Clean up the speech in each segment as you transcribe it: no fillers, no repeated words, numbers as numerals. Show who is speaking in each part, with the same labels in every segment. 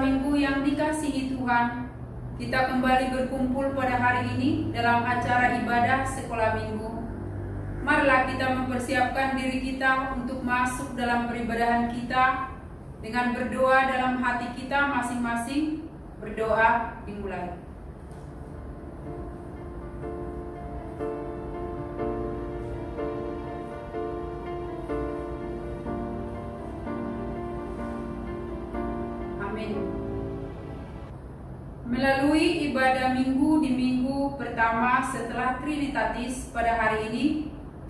Speaker 1: peserta minggu yang dikasihi Tuhan, kita kembali berkumpul pada hari ini dalam acara ibadah sekolah minggu. Marilah kita mempersiapkan diri kita untuk masuk dalam peribadahan kita dengan berdoa dalam hati kita masing-masing. Berdoa dimulai. Melalui ibadah minggu di minggu pertama setelah Trinitatis pada hari ini,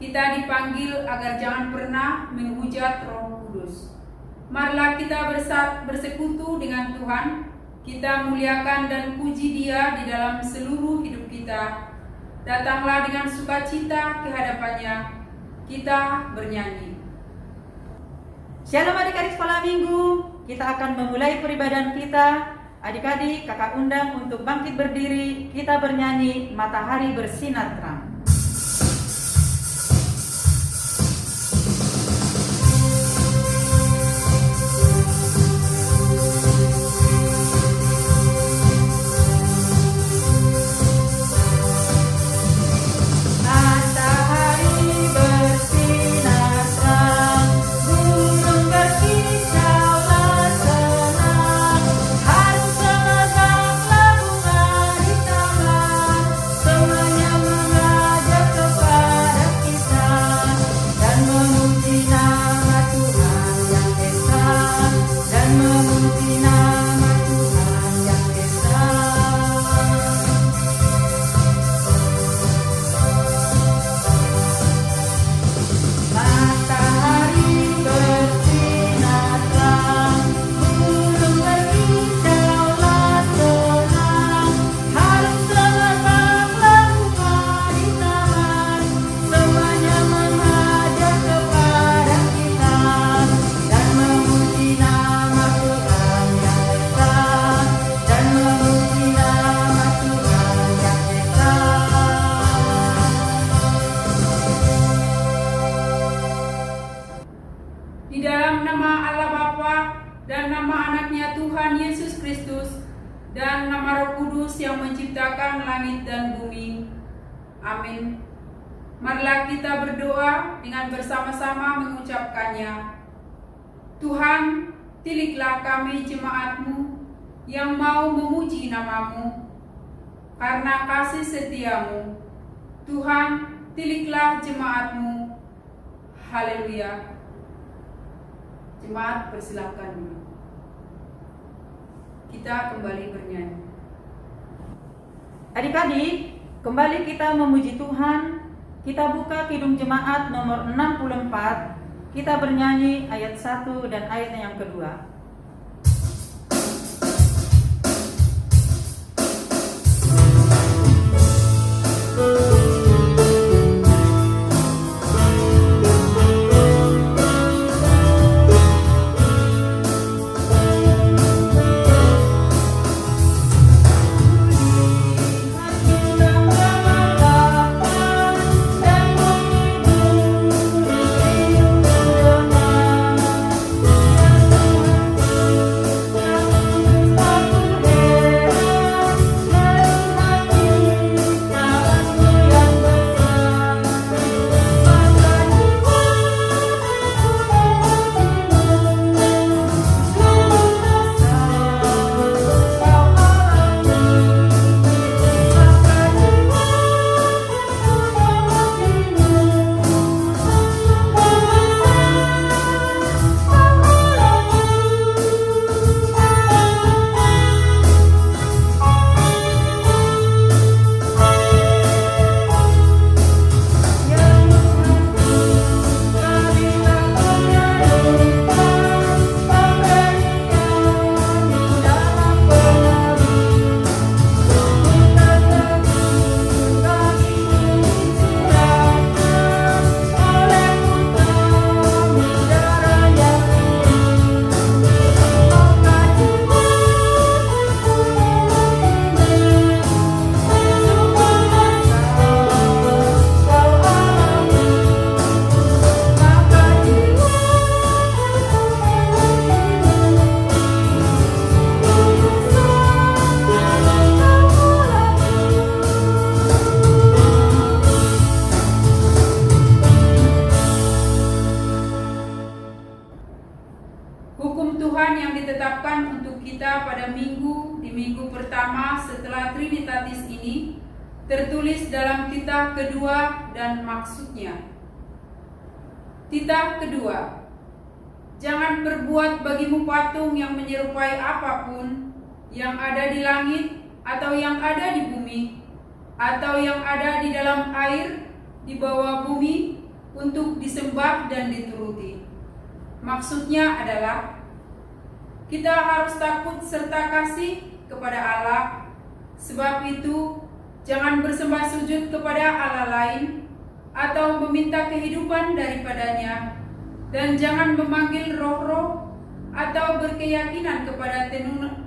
Speaker 1: kita dipanggil agar jangan pernah menghujat Roh Kudus. Marilah kita bersekutu dengan Tuhan, kita muliakan dan puji Dia di dalam seluruh hidup kita. Datanglah dengan sukacita ke hadapannya, kita bernyanyi.
Speaker 2: Shalom adik-adik sekolah minggu, kita akan memulai peribadahan kita. Adik-adik, kakak undang untuk bangkit berdiri, kita bernyanyi Matahari Bersinar Terang.
Speaker 1: Di dalam nama Allah Bapa dan nama anaknya Tuhan Yesus Kristus dan nama Roh Kudus yang menciptakan langit dan bumi. Amin. Marilah kita berdoa dengan bersama-sama mengucapkannya. Tuhan, tiliklah kami jemaat-Mu yang mau memuji nama-Mu karena kasih setia-Mu. Tuhan, tiliklah jemaat-Mu. Haleluya. Jemaat persilahkan dulu. Kita kembali bernyanyi.
Speaker 2: Adik-adik, kembali kita memuji Tuhan. Kita buka Kidung Jemaat nomor 64. Kita bernyanyi ayat 1 dan ayat yang kedua.
Speaker 1: tertulis dalam titah kedua dan maksudnya. Titah kedua, jangan berbuat bagimu patung yang menyerupai apapun yang ada di langit atau yang ada di bumi atau yang ada di dalam air di bawah bumi untuk disembah dan dituruti. Maksudnya adalah kita harus takut serta kasih kepada Allah. Sebab itu jangan bersembah sujud kepada Allah lain atau meminta kehidupan daripadanya, dan jangan memanggil roh-roh atau berkeyakinan kepada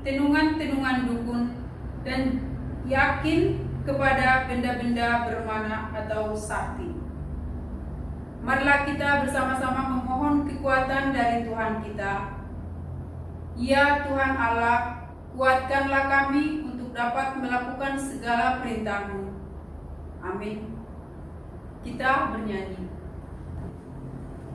Speaker 1: tenungan-tenungan dukun, dan yakin kepada benda-benda bermana atau sakti. Marilah kita bersama-sama memohon kekuatan dari Tuhan kita. Ya Tuhan Allah, kuatkanlah kami untuk dapat melakukan segala perintah-Mu. Amin. Kita bernyanyi.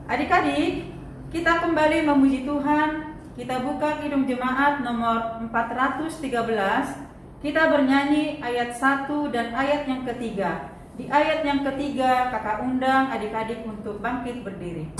Speaker 2: Adik-adik, kita kembali memuji Tuhan. Kita buka Kidung Jemaat nomor 413. Kita bernyanyi ayat 1 dan ayat yang ketiga. Di ayat yang ketiga, kakak undang adik-adik untuk bangkit berdiri.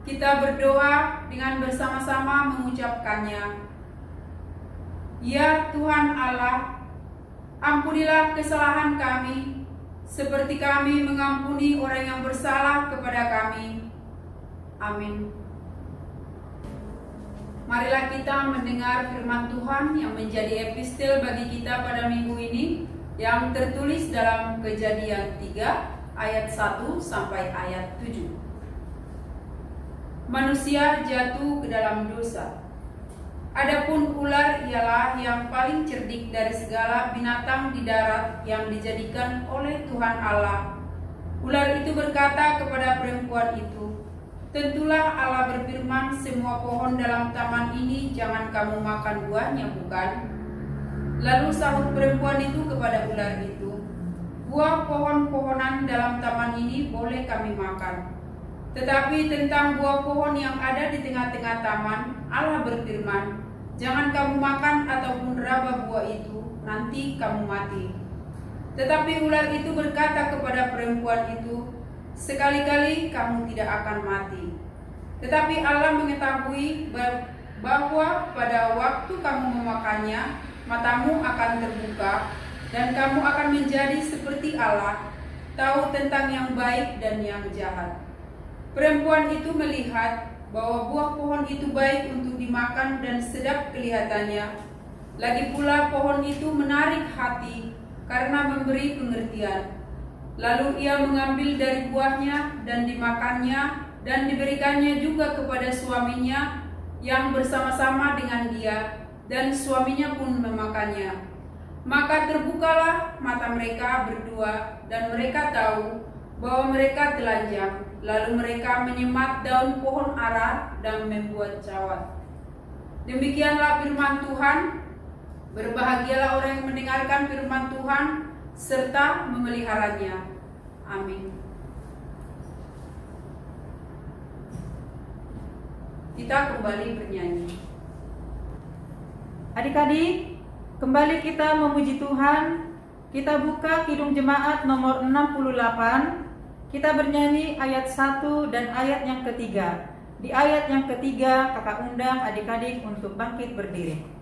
Speaker 1: Kita berdoa dengan bersama-sama mengucapkannya. Ya Tuhan Allah, ampunilah kesalahan kami, seperti kami mengampuni orang yang bersalah kepada kami. Amin. Marilah kita mendengar firman Tuhan yang menjadi epistel bagi kita pada minggu ini, yang tertulis dalam Kejadian 3 ayat 1 sampai ayat 7. Manusia jatuh ke dalam dosa. Adapun ular ialah yang paling cerdik dari segala binatang di darat yang dijadikan oleh Tuhan Allah. Ular itu berkata kepada perempuan itu, "Tentulah Allah berfirman, semua pohon dalam taman ini jangan kamu makan buahnya, bukan?" Lalu sahut perempuan itu kepada ular itu, "Buah pohon-pohonan dalam taman ini boleh kami makan. Tetapi tentang buah pohon yang ada di tengah-tengah taman, Allah berfirman, jangan kamu makan ataupun raba buah itu, nanti kamu mati." Tetapi ular itu berkata kepada perempuan itu, "Sekali-kali kamu tidak akan mati." Tetapi Allah mengetahui bahwa pada waktu kamu memakannya, matamu akan terbuka, dan kamu akan menjadi seperti Allah, tahu tentang yang baik dan yang jahat. Perempuan itu melihat bahwa buah pohon itu baik untuk dimakan dan sedap kelihatannya. Lagi pula pohon itu menarik hati karena memberi pengertian. Lalu ia mengambil dari buahnya dan dimakannya, dan diberikannya juga kepada suaminya yang bersama-sama dengan dia, dan suaminya pun memakannya. Maka terbukalah mata mereka berdua, dan mereka tahu bahwa mereka telanjang. Lalu mereka menyemat daun pohon ara dan membuat cawat. Demikianlah firman Tuhan. Berbahagialah orang yang mendengarkan firman Tuhan serta memeliharanya. Amin. Kita kembali bernyanyi.
Speaker 2: Adik-adik, kembali kita memuji Tuhan. Kita buka Kidung Jemaat nomor 68. Kita bernyanyi ayat 1 dan ayat yang ketiga. Di ayat yang ketiga, kakak undang adik-adik untuk bangkit berdiri.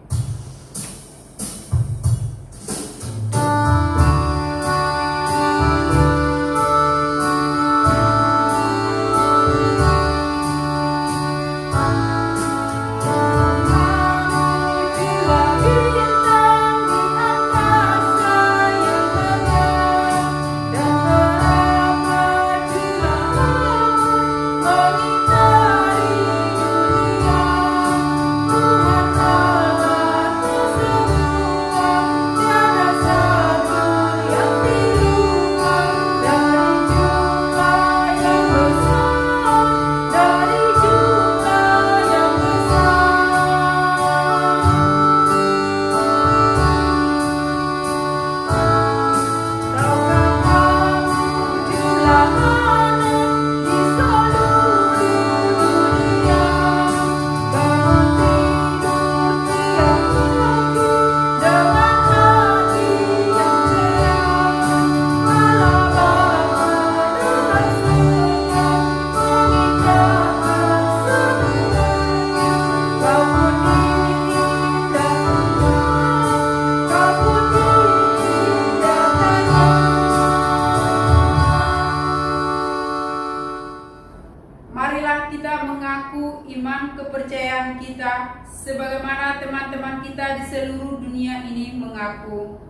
Speaker 1: Marilah kita mengaku iman kepercayaan kita sebagaimana teman-teman kita di seluruh dunia ini mengaku.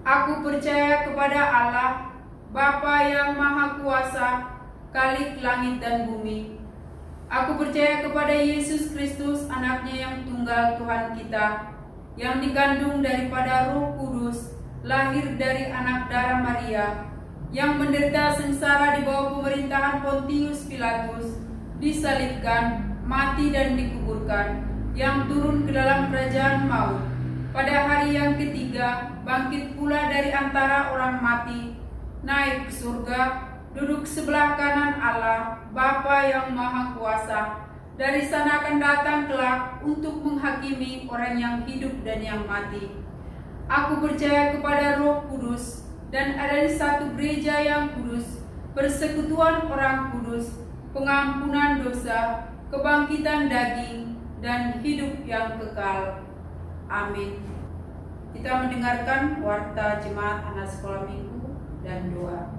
Speaker 1: Aku percaya kepada Allah, Bapa yang Maha Kuasa, Khalik langit dan bumi. Aku percaya kepada Yesus Kristus, anaknya yang tunggal Tuhan kita, yang dikandung daripada Roh Kudus, lahir dari anak darah Maria, yang menderita sengsara di bawah pemerintahan Pontius Pilatus, disalibkan, mati dan dikuburkan, yang turun ke dalam kerajaan maut. Pada hari yang ketiga, bangkit pula dari antara orang mati, naik ke surga, duduk sebelah kanan Allah, Bapa yang Maha Kuasa. Dari sana akan datang kelak untuk menghakimi orang yang hidup dan yang mati. Aku percaya kepada Roh Kudus, dan ada di satu gereja yang kudus, persekutuan orang kudus, pengampunan dosa, kebangkitan daging, dan hidup yang kekal. Amin. Kita mendengarkan warta jemaat anak sekolah minggu dan doa.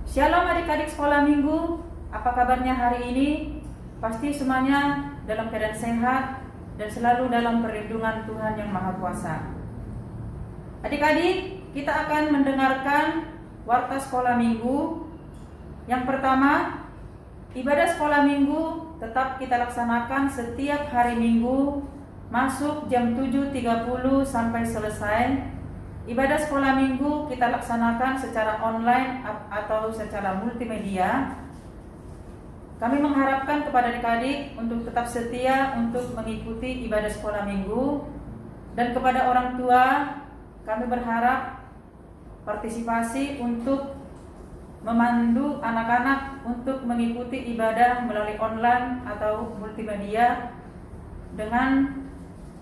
Speaker 2: Shalom adik-adik sekolah minggu, apa kabarnya hari ini? Pasti semuanya dalam keadaan sehat dan selalu dalam perlindungan Tuhan yang Maha Kuasa. Adik-adik, kita akan mendengarkan warta sekolah minggu. Yang pertama, ibadah sekolah minggu tetap kita laksanakan setiap hari Minggu, masuk jam 7.30 sampai selesai. Ibadah sekolah minggu kita laksanakan secara online atau secara multimedia. Kami mengharapkan kepada adik-adik untuk tetap setia untuk mengikuti ibadah sekolah minggu, dan kepada orang tua kami berharap partisipasi untuk memandu anak-anak untuk mengikuti ibadah melalui online atau multimedia dengan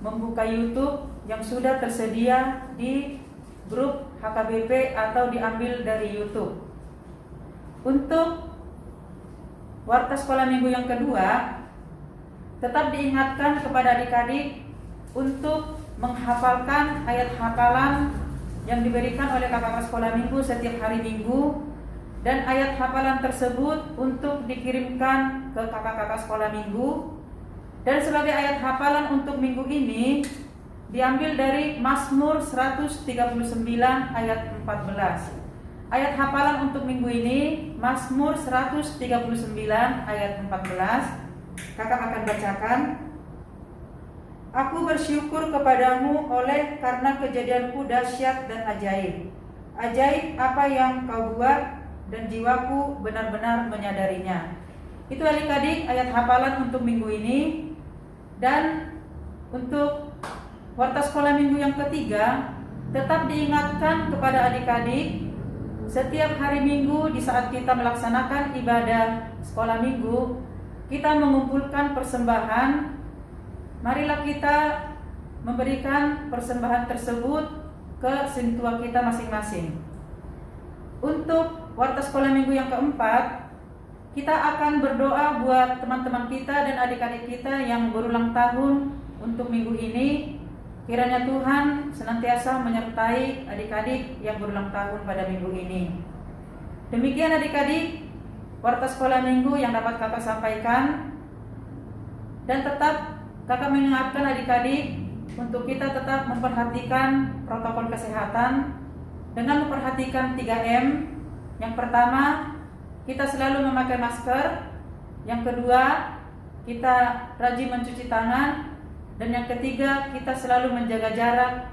Speaker 2: membuka YouTube yang sudah tersedia di grup HKBP atau diambil dari YouTube. Untuk warta sekolah minggu yang kedua, tetap diingatkan kepada adik-adik untuk menghafalkan ayat hafalan yang diberikan oleh kakak sekolah minggu setiap hari Minggu, dan ayat hafalan tersebut untuk dikirimkan ke kakak-kakak sekolah minggu. Dan sebagai ayat hafalan untuk minggu ini diambil dari Mazmur 139 ayat 14. Ayat hafalan untuk minggu ini Mazmur 139 ayat 14. Kakak akan bacakan. Aku bersyukur kepadamu oleh karena kejadianku dahsyat dan ajaib. Ajaib apa yang kau buat, dan jiwaku benar-benar menyadarinya. Itu adik-adik ayat hafalan untuk minggu ini. Dan untuk warta sekolah minggu yang ketiga, tetap diingatkan kepada adik-adik setiap hari Minggu di saat kita melaksanakan ibadah sekolah minggu, kita mengumpulkan persembahan. Marilah kita memberikan persembahan tersebut ke sintua kita masing-masing. Untuk warta sekolah minggu yang keempat, kita akan berdoa buat teman-teman kita dan adik-adik kita yang berulang tahun untuk minggu ini. Kiranya Tuhan senantiasa menyertai adik-adik yang berulang tahun pada minggu ini. Demikian adik-adik, warta sekolah minggu yang dapat kakak sampaikan. Dan tetap kakak mengingatkan adik-adik untuk kita tetap memperhatikan protokol kesehatan dengan memperhatikan 3M. Yang pertama, kita selalu memakai masker. Yang kedua, kita rajin mencuci tangan. Dan yang ketiga, kita selalu menjaga jarak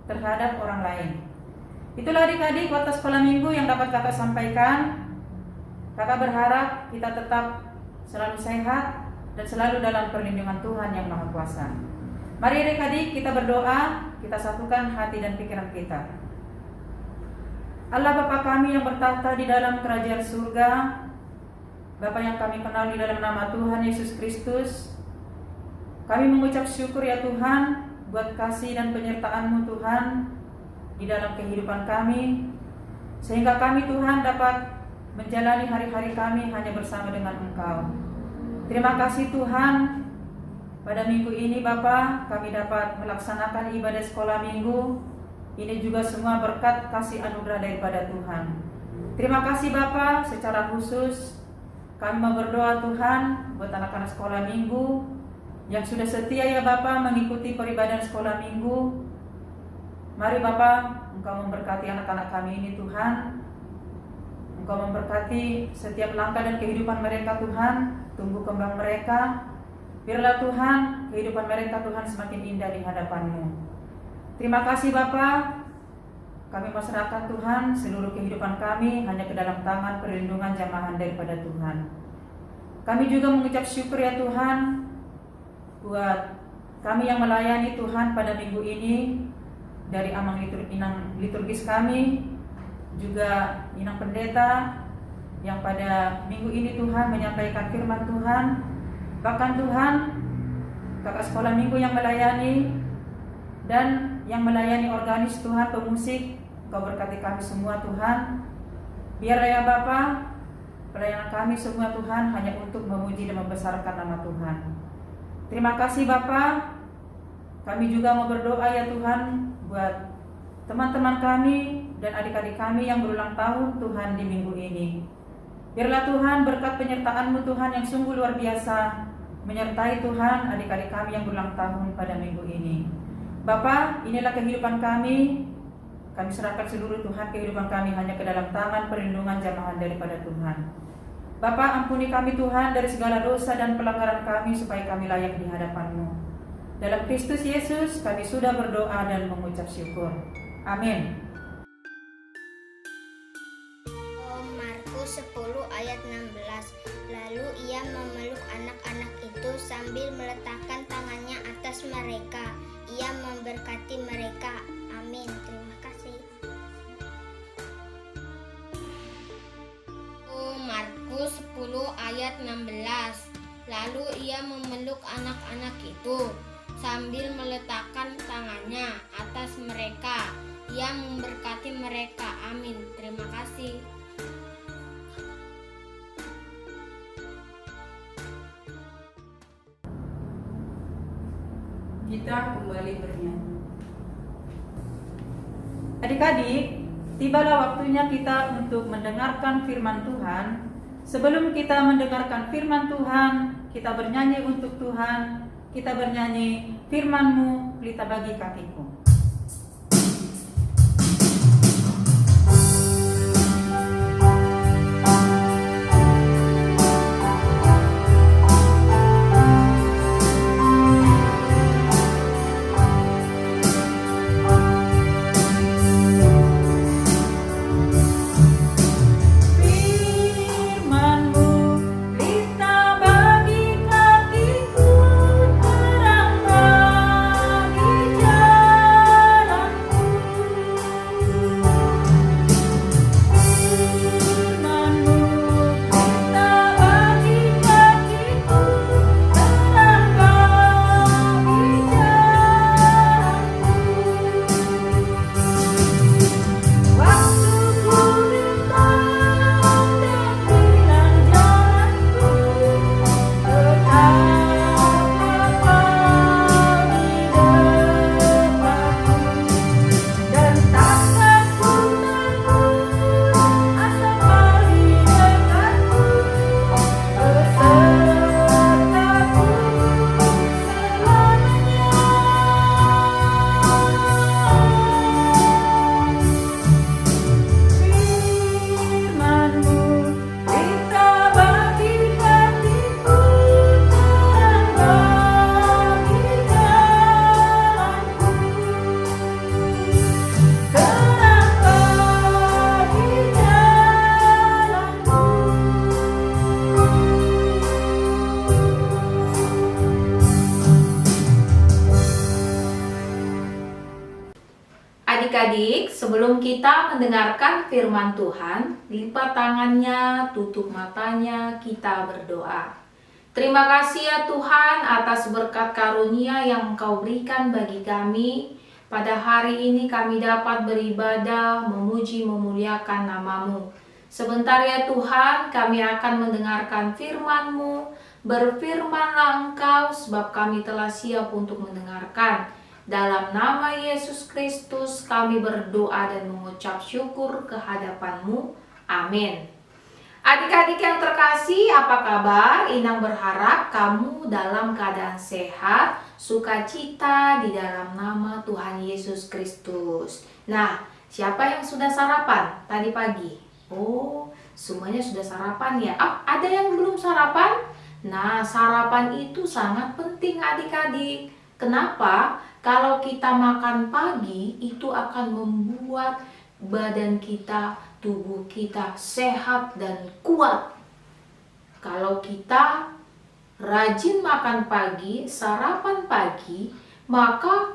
Speaker 2: terhadap orang lain. Itulah adik-adik warta sekolah minggu yang dapat kakak sampaikan. Kakak berharap kita tetap selalu sehat dan selalu dalam perlindungan Tuhan yang Maha Kuasa. Mari adik-adik kita berdoa, kita satukan hati dan pikiran kita. Allah Bapa kami yang bertahta di dalam kerajaan surga, Bapa yang kami kenal di dalam nama Tuhan Yesus Kristus, kami mengucap syukur ya Tuhan buat kasih dan penyertaan-Mu Tuhan di dalam kehidupan kami, sehingga kami Tuhan dapat menjalani hari-hari kami hanya bersama dengan Engkau. Terima kasih Tuhan, pada minggu ini Bapa kami dapat melaksanakan ibadah sekolah minggu. Ini juga semua berkat kasih anugerah daripada Tuhan. Terima kasih Bapa, secara khusus kami mau berdoa Tuhan buat anak-anak sekolah minggu yang sudah setia ya Bapa mengikuti peribadahan sekolah minggu. Mari Bapa, Engkau memberkati anak-anak kami ini Tuhan. Engkau memberkati setiap langkah dan kehidupan mereka Tuhan, tumbuh kembang mereka. Biarlah Tuhan, kehidupan mereka Tuhan semakin indah di hadapan-Mu. Terima kasih Bapa. Kami masyarakat Tuhan, seluruh kehidupan kami hanya ke dalam tangan perlindungan jamahan daripada Tuhan. Kami juga mengucap syukur ya Tuhan buat kami yang melayani Tuhan pada minggu ini, dari amang inang liturgis kami, juga inang pendeta yang pada minggu ini Tuhan menyampaikan firman Tuhan. Bahkan Tuhan, kakak sekolah minggu yang melayani dan yang melayani organis Tuhan, pemusik, Engkau berkati kami semua Tuhan. Biarlah ya Bapa, pelayanan kami semua Tuhan hanya untuk memuji dan membesarkan nama Tuhan. Terima kasih Bapa. Kami juga mau berdoa ya Tuhan buat teman-teman kami dan adik-adik kami yang berulang tahun Tuhan di minggu ini. Biarlah Tuhan berkat penyertaan-Mu Tuhan yang sungguh luar biasa menyertai Tuhan adik-adik kami yang berulang tahun pada minggu ini. Bapa, inilah kehidupan kami. Kami serahkan seluruh Tuhan kehidupan kami hanya ke dalam tangan perlindungan jamahan daripada Tuhan. Bapa, ampuni kami Tuhan dari segala dosa dan pelanggaran kami supaya kami layak di hadapan-Mu. Dalam Kristus Yesus kami sudah berdoa dan mengucap syukur. Amin.
Speaker 3: Markus 10 ayat 16. Lalu ia memeluk anak-anak itu sambil meletakkan tangannya atas mereka. Ia memberkati mereka. Amin. Terima kasih. Markus 10 ayat 16. Lalu ia memeluk anak-anak itu sambil meletakkan tangannya atas mereka. Ia memberkati mereka. Amin. Terima kasih.
Speaker 1: Kita kembali bernyanyi.
Speaker 2: Adik-adik, tibalah waktunya kita untuk mendengarkan firman Tuhan. Sebelum kita mendengarkan firman Tuhan, kita bernyanyi untuk Tuhan. Kita bernyanyi, firman-Mu pelita bagi kakiku.
Speaker 4: Firman-Mu pelita bagi kakiku, terang Adik-adik, sebelum kita mendengarkan firman Tuhan, lipat tangannya, tutup matanya, kita berdoa. Terima kasih ya Tuhan atas berkat karunia yang Engkau berikan bagi kami. Pada hari ini kami dapat beribadah, memuji, memuliakan nama-Mu. Sebentar ya Tuhan, kami akan mendengarkan firman-Mu. Berfirmanlah Engkau sebab kami telah siap untuk mendengarkan. Dalam nama Yesus Kristus kami berdoa dan mengucap syukur ke hadapan-Mu. Amin. Adik-adik yang terkasih, apa kabar? Inang berharap kamu dalam keadaan sehat, sukacita di dalam nama Tuhan Yesus Kristus. Nah, siapa yang sudah sarapan tadi pagi? Oh, semuanya sudah sarapan ya? Ada yang belum sarapan? Nah, sarapan itu sangat penting adik-adik. Kenapa? Kalau kita makan pagi, itu akan membuat badan kita, tubuh kita sehat dan kuat. Kalau kita rajin makan pagi, sarapan pagi, maka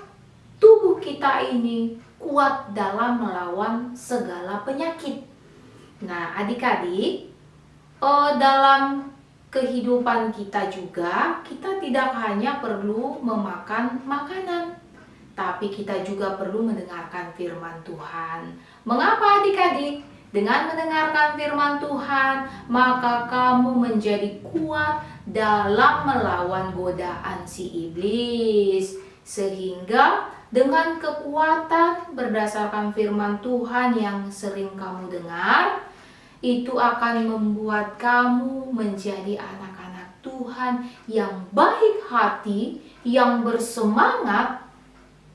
Speaker 4: tubuh kita ini kuat dalam melawan segala penyakit. Nah, adik-adik, dalam kehidupan kita juga, kita tidak hanya perlu memakan makanan, tapi kita juga perlu mendengarkan firman Tuhan. Mengapa adik-adik? Dengan mendengarkan firman Tuhan, maka kamu menjadi kuat dalam melawan godaan si iblis. Sehingga dengan kekuatan berdasarkan firman Tuhan yang sering kamu dengar, itu akan membuat kamu menjadi anak-anak Tuhan yang baik hati, yang bersemangat,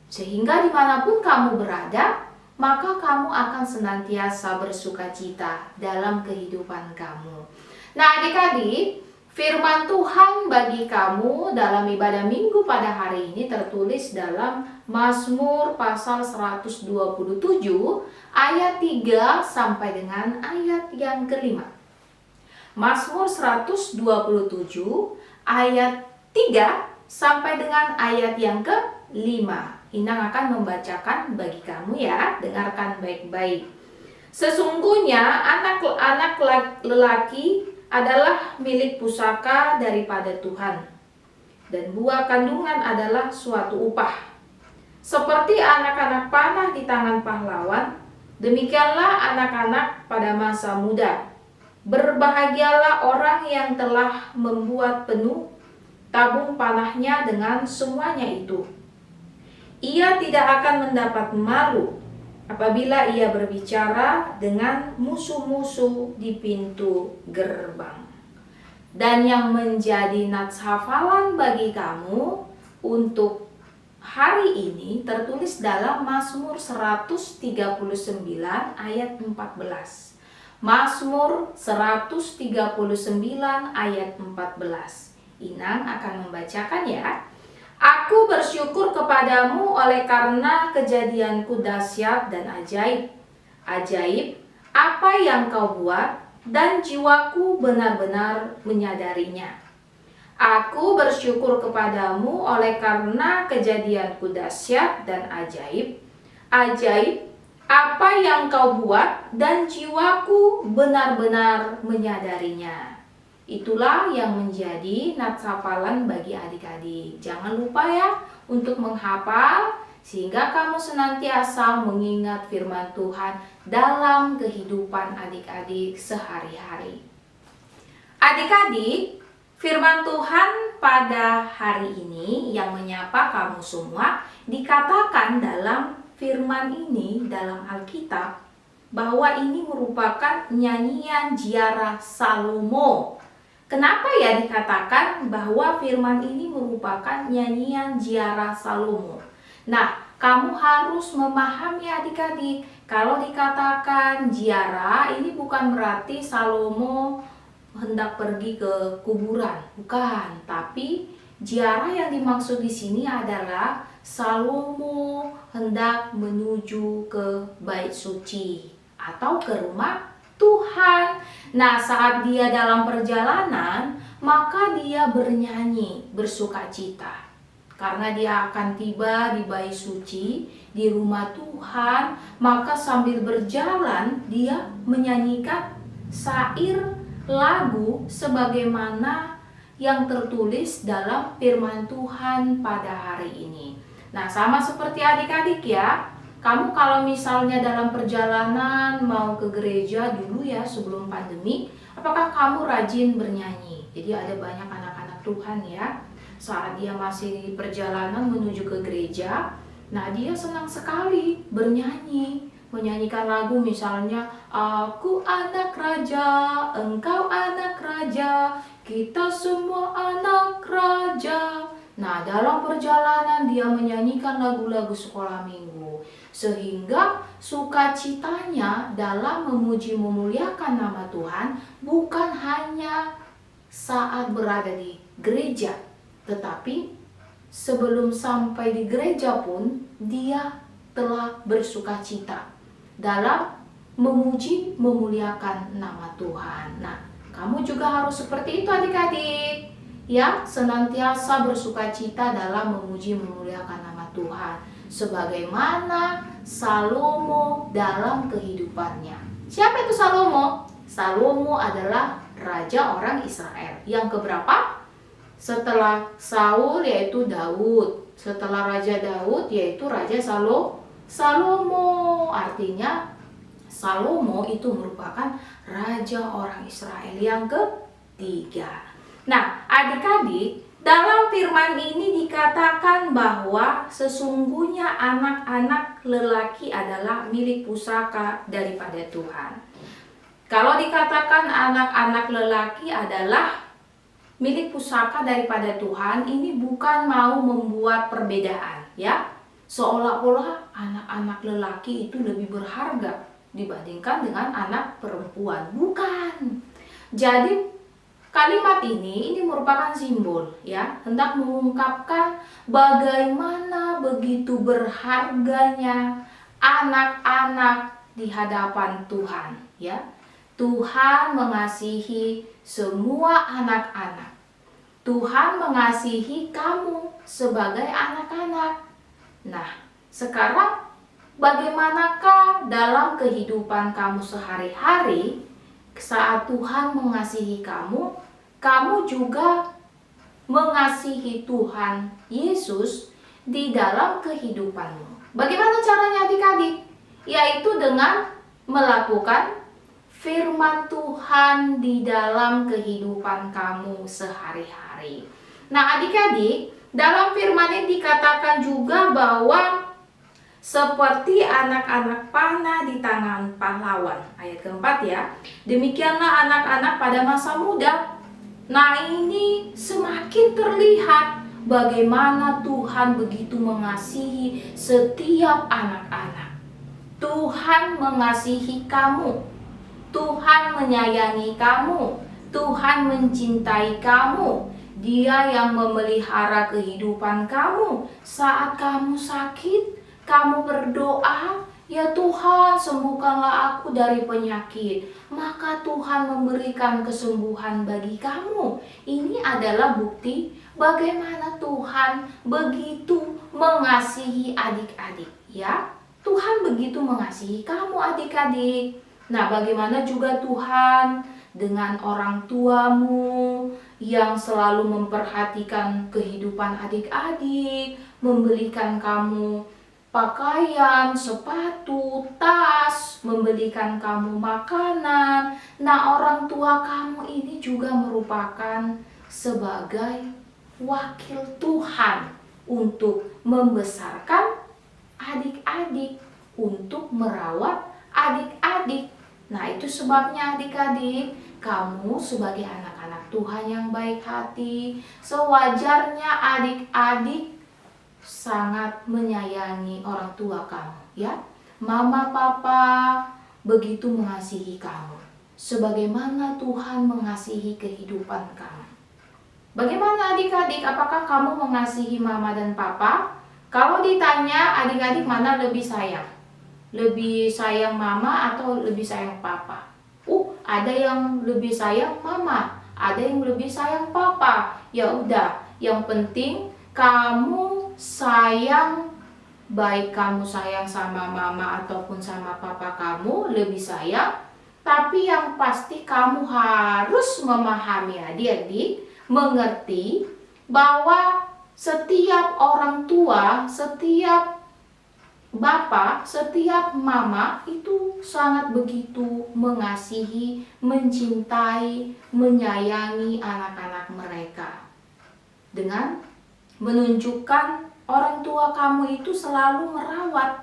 Speaker 4: sehingga dimanapun kamu berada, maka kamu akan senantiasa bersukacita dalam kehidupan kamu. Nah adik-adik, firman Tuhan bagi kamu dalam ibadah minggu pada hari ini tertulis dalam Mazmur pasal 127 ayat 3 sampai dengan ayat yang kelima. Mazmur 127 ayat 3 sampai dengan ayat yang kelima. Inang akan membacakan bagi kamu ya, dengarkan baik-baik. Sesungguhnya anak-anak lelaki adalah milik pusaka daripada Tuhan, dan buah kandungan adalah suatu upah. Seperti anak-anak panah di tangan pahlawan, demikianlah anak-anak pada masa muda. Berbahagialah orang yang telah membuat penuh tabung panahnya dengan semuanya itu. Ia tidak akan mendapat malu apabila ia berbicara dengan musuh-musuh di pintu gerbang. Dan yang menjadi nats hafalan bagi kamu untuk hari ini tertulis dalam Mazmur 139 ayat 14. Mazmur 139 ayat 14. Inang akan membacakan ya. Aku bersyukur kepadamu oleh karena kejadianku dahsyat dan ajaib. Ajaib apa yang kau buat dan jiwaku benar-benar menyadarinya. Aku bersyukur kepadamu oleh karena kejadianku dahsyat dan ajaib. Ajaib apa yang kau buat dan jiwaku benar-benar menyadarinya. Itulah yang menjadi nats hafalan bagi adik-adik. Jangan lupa ya untuk menghafal sehingga kamu senantiasa mengingat firman Tuhan dalam kehidupan adik-adik sehari-hari. Adik-adik, firman Tuhan pada hari ini yang menyapa kamu semua dikatakan dalam firman ini dalam Alkitab bahwa ini merupakan nyanyian ziarah Salomo. Kenapa ya dikatakan bahwa firman ini merupakan nyanyian ziarah Salomo? Nah, kamu harus memahami adik-adik, kalau dikatakan ziarah ini bukan berarti Salomo hendak pergi ke kuburan, bukan. Tapi ziarah yang dimaksud di sini adalah Salomo hendak menuju ke bait suci atau ke rumah Tuhan. Nah, saat dia dalam perjalanan, maka dia bernyanyi, bersukacita. karena dia akan tiba di bait suci, di rumah Tuhan. Maka sambil berjalan dia menyanyikan syair lagu sebagaimana yang tertulis dalam firman Tuhan pada hari ini. Nah, sama seperti adik-adik ya, kamu kalau misalnya dalam perjalanan mau ke gereja dulu ya sebelum pandemi, apakah kamu rajin bernyanyi? Jadi ada banyak anak-anak Tuhan ya, saat dia masih di perjalanan menuju ke gereja, nah dia senang sekali bernyanyi, menyanyikan lagu misalnya, aku anak raja, engkau anak raja, kita semua anak raja. Nah, dalam perjalanan dia menyanyikan lagu-lagu sekolah minggu, sehingga sukacitanya dalam memuji memuliakan nama Tuhan bukan hanya saat berada di gereja, tetapi sebelum sampai di gereja pun dia telah bersukacita dalam memuji memuliakan nama Tuhan. Nah, kamu juga harus seperti itu adik-adik, ya, senantiasa bersukacita dalam memuji memuliakan nama Tuhan, sebagaimana Salomo dalam kehidupannya. Siapa itu Salomo? Salomo adalah raja orang Israel yang keberapa? Setelah Saul yaitu Daud, setelah Raja Daud yaitu Raja Salomo. Artinya Salomo itu merupakan raja orang Israel yang ketiga. Nah, adik-adik, dalam firman ini dikatakan bahwa sesungguhnya anak-anak lelaki adalah milik pusaka daripada Tuhan. Kalau dikatakan anak-anak lelaki adalah milik pusaka daripada Tuhan, ini bukan mau membuat perbedaan, ya. Seolah-olah anak-anak lelaki itu lebih berharga dibandingkan dengan anak perempuan. Bukan. Jadi kalimat ini merupakan simbol, ya, hendak mengungkapkan bagaimana begitu berharganya anak-anak di hadapan Tuhan, ya. Tuhan mengasihi semua anak-anak. Tuhan mengasihi kamu sebagai anak-anak. Nah, sekarang bagaimanakah dalam kehidupan kamu sehari-hari saat Tuhan mengasihi kamu, kamu juga mengasihi Tuhan Yesus di dalam kehidupanmu. Bagaimana caranya adik-adik? Yaitu dengan melakukan firman Tuhan di dalam kehidupan kamu sehari-hari. Nah, adik-adik, dalam firman ini dikatakan juga bahwa seperti anak-anak panah di tangan pahlawan. Ayat keempat ya. Demikianlah anak-anak pada masa muda. Nah, ini semakin terlihat bagaimana Tuhan begitu mengasihi setiap anak-anak. Tuhan mengasihi kamu. Tuhan menyayangi kamu. Tuhan mencintai kamu. Dia yang memelihara kehidupan kamu. Saat kamu sakit, kamu berdoa, ya Tuhan, sembuhkanlah aku dari penyakit. Maka Tuhan memberikan kesembuhan bagi kamu. Ini adalah bukti bagaimana Tuhan begitu mengasihi adik-adik, ya. Tuhan begitu mengasihi kamu adik-adik. Nah, bagaimana juga Tuhan dengan orang tuamu yang selalu memperhatikan kehidupan adik-adik, membelikan kamu pakaian, sepatu, tas, membelikan kamu makanan. Nah, orang tua kamu ini juga merupakan sebagai wakil Tuhan untuk membesarkan adik-adik, untuk merawat adik-adik. Nah, itu sebabnya adik-adik, kamu sebagai anak-anak Tuhan yang baik hati, sewajarnya adik-adik sangat menyayangi orang tua kamu, ya. Mama, papa begitu mengasihi kamu, sebagaimana Tuhan mengasihi kehidupan kamu. Bagaimana adik-adik, apakah kamu mengasihi mama dan papa? Kalau ditanya adik-adik mana lebih sayang? Lebih sayang mama atau lebih sayang papa? Ada yang lebih sayang mama, ada yang lebih sayang papa. Ya udah, yang penting kamu sayang, baik kamu sayang sama mama ataupun sama papa kamu, lebih sayang. Tapi yang pasti kamu harus memahami adik-adik, mengerti bahwa setiap orang tua, setiap bapak, setiap mama itu sangat begitu mengasihi, mencintai, menyayangi anak-anak mereka. Dengan menunjukkan orang tua kamu itu selalu merawat,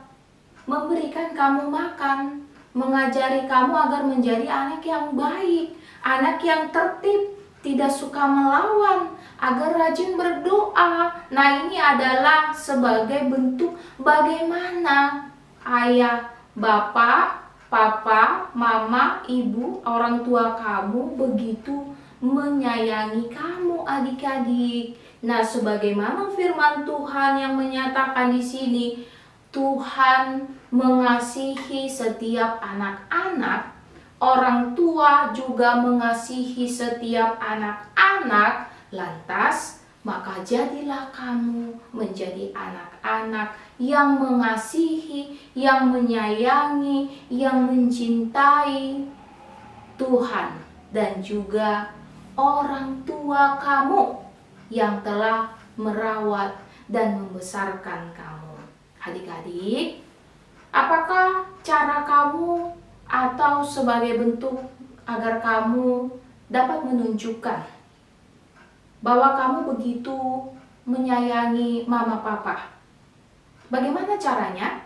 Speaker 4: memberikan kamu makan, mengajari kamu agar menjadi anak yang baik, anak yang tertib, tidak suka melawan, agar rajin berdoa. Nah, ini adalah sebagai bentuk bagaimana ayah, bapak, papa, mama, ibu, orang tua kamu begitu menyayangi kamu adik-adik. Nah, sebagaimana firman Tuhan yang menyatakan di sini, Tuhan mengasihi setiap anak-anak, orang tua juga mengasihi setiap anak-anak. Lantas, maka jadilah kamu menjadi anak-anak yang mengasihi, yang menyayangi, yang mencintai Tuhan dan juga orang tua kamu yang telah merawat dan membesarkan kamu. Adik-adik, apakah cara kamu atau sebagai bentuk agar kamu dapat menunjukkan bahwa kamu begitu menyayangi mama papa? Bagaimana caranya?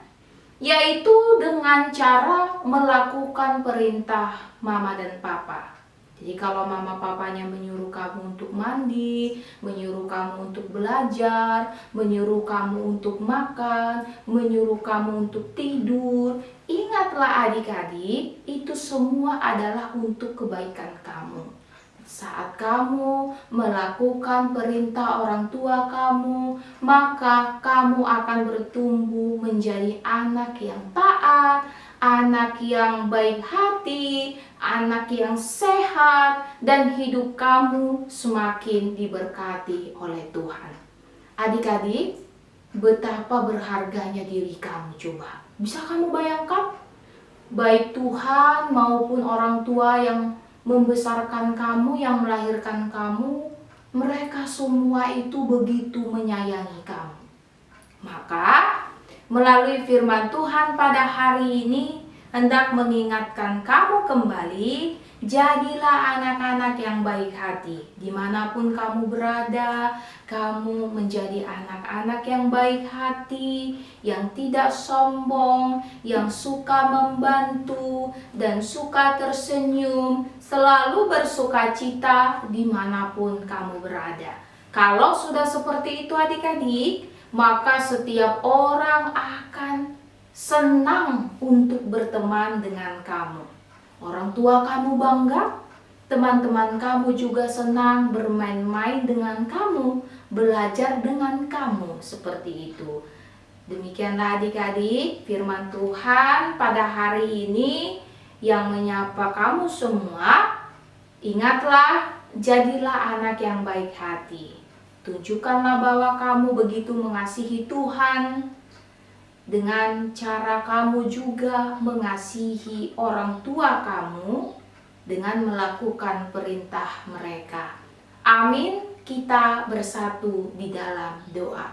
Speaker 4: Yaitu dengan cara melakukan perintah mama dan papa. Jadi kalau mama papanya menyuruh kamu untuk mandi, menyuruh kamu untuk belajar, menyuruh kamu untuk makan, menyuruh kamu untuk tidur, ingatlah adik-adik, itu semua adalah untuk kebaikan kamu. Saat kamu melakukan perintah orang tua kamu, maka kamu akan bertumbuh menjadi anak yang taat, anak yang baik hati, anak yang sehat, dan hidup kamu semakin diberkati oleh Tuhan. Adik-adik, betapa berharganya diri kamu coba. Bisa kamu bayangkan? Baik Tuhan maupun orang tua yang membesarkan kamu, yang melahirkan kamu, mereka semua itu begitu menyayangi kamu. Maka melalui firman Tuhan pada hari ini hendak mengingatkan kamu kembali, jadilah anak-anak yang baik hati. Dimanapun kamu berada, kamu menjadi anak-anak yang baik hati, yang tidak sombong, yang suka membantu, dan suka tersenyum, selalu bersukacita dimanapun kamu berada. Kalau sudah seperti itu adik-adik, maka setiap orang akan senang untuk berteman dengan kamu. Orang tua kamu bangga, teman-teman kamu juga senang bermain-main dengan kamu, belajar dengan kamu, seperti itu. Demikianlah adik-adik firman Tuhan pada hari ini yang menyapa kamu semua. Ingatlah, jadilah anak yang baik hati. Tunjukkanlah bahwa kamu begitu mengasihi Tuhan dengan cara kamu juga mengasihi orang tua kamu dengan melakukan perintah mereka. Amin. Kita bersatu di dalam doa.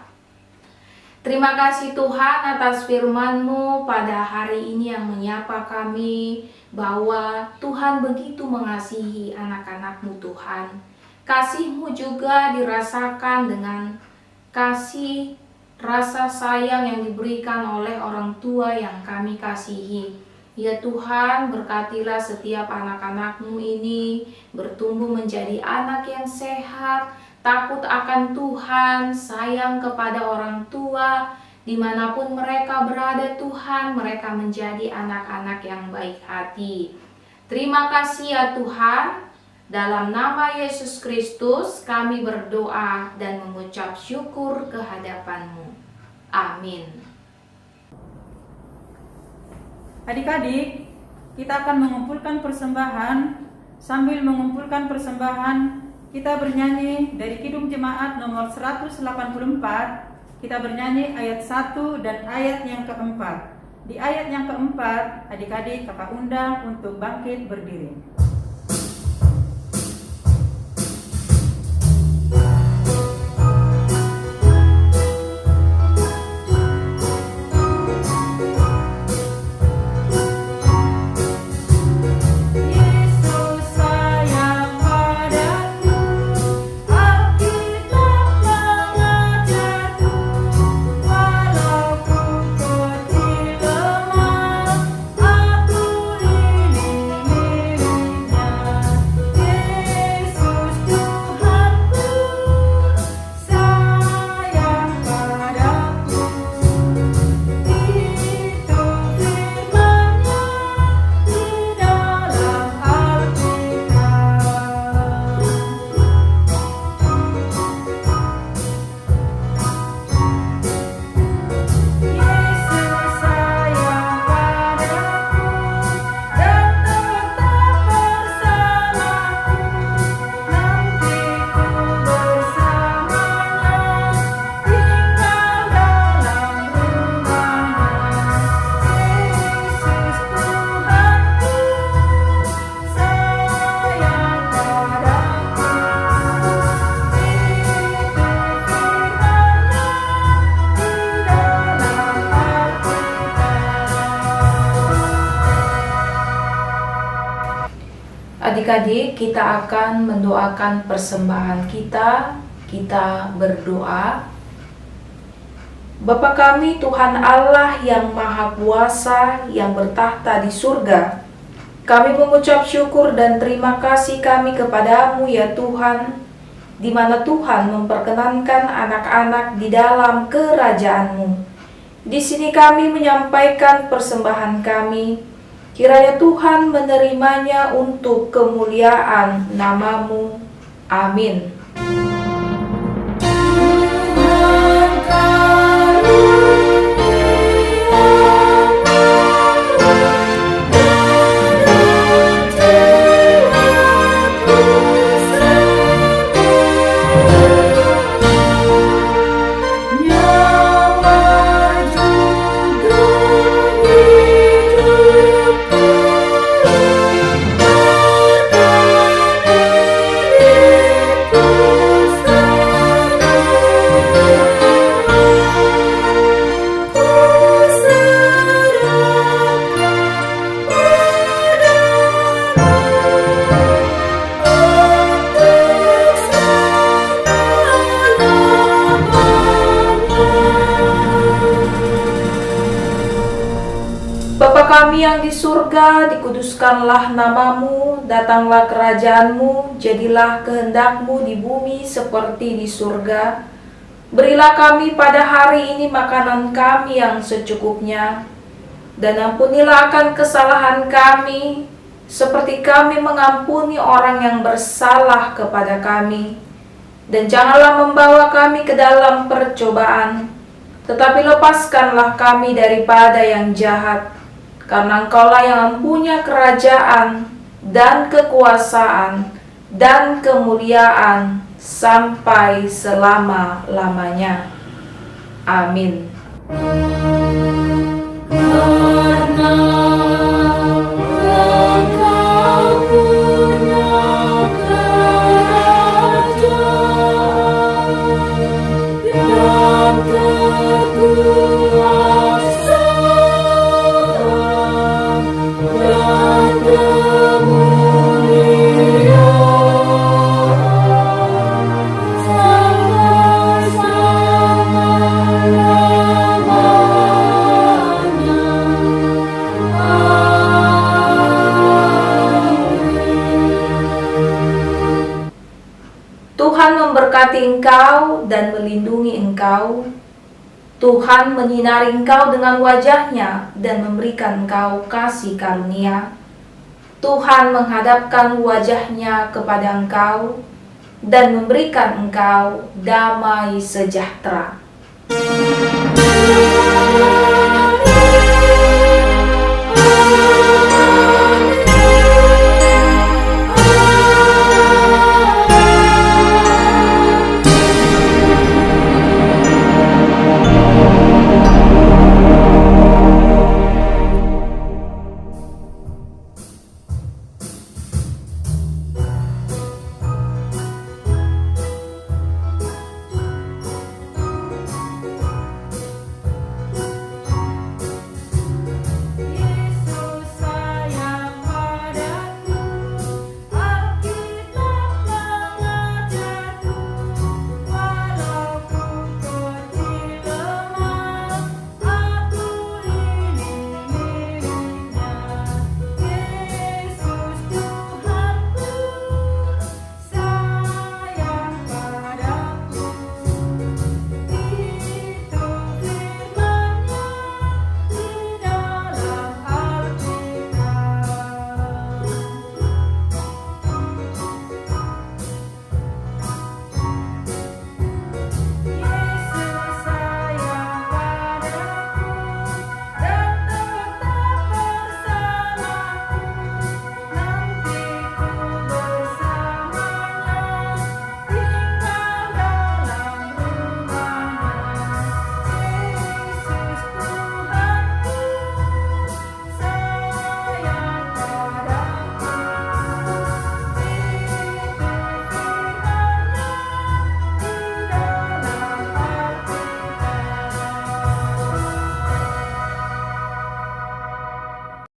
Speaker 4: Terima kasih Tuhan atas firman-Mu pada hari ini yang menyapa kami bahwa Tuhan begitu mengasihi anak-anak-Mu Tuhan. Kasih-Mu juga dirasakan dengan kasih rasa sayang yang diberikan oleh orang tua yang kami kasihi. Ya Tuhan, berkatilah setiap anak-anak-Mu ini bertumbuh menjadi anak yang sehat, takut akan Tuhan, sayang kepada orang tua. Dimanapun mereka berada Tuhan, mereka menjadi anak-anak yang baik hati. Terima kasih ya Tuhan. Dalam nama Yesus Kristus kami berdoa dan mengucap syukur ke hadapan-Mu. Amin.
Speaker 2: Adik-adik, kita akan mengumpulkan persembahan. Sambil mengumpulkan persembahan, kita bernyanyi dari Kidung Jemaat nomor 184. Kita bernyanyi ayat 1 dan ayat yang keempat. Di ayat yang keempat, adik-adik kakak undang untuk bangkit berdiri.
Speaker 4: Adik-adik, kita akan mendoakan persembahan kita. Kita berdoa. Bapa kami, Tuhan Allah yang Maha Kuasa, yang bertahta di surga, kami mengucap syukur dan terima kasih kami kepadamu ya Tuhan, di mana Tuhan memperkenankan anak-anak di dalam kerajaan-Mu. Di sini kami menyampaikan persembahan kami. Kiranya Tuhan menerimanya untuk kemuliaan nama-Mu. Amin. Bapa kami yang di surga, dikuduskanlah nama-Mu, datanglah kerajaan-Mu, jadilah kehendak-Mu di bumi seperti di surga. Berilah kami pada hari ini makanan kami yang secukupnya, dan ampunilah akan kesalahan kami, seperti kami mengampuni orang yang bersalah kepada kami. Dan janganlah membawa kami ke dalam percobaan, tetapi lepaskanlah kami daripada yang jahat. Karena Engkaulah yang punya kerajaan dan kekuasaan dan kemuliaan sampai selama-lamanya. Amin. Tuhan memberkati engkau dan melindungi engkau. Tuhan menyinari engkau dengan wajah-Nya dan memberikan engkau kasih karunia. Tuhan menghadapkan wajah-Nya kepada engkau dan memberikan engkau damai sejahtera.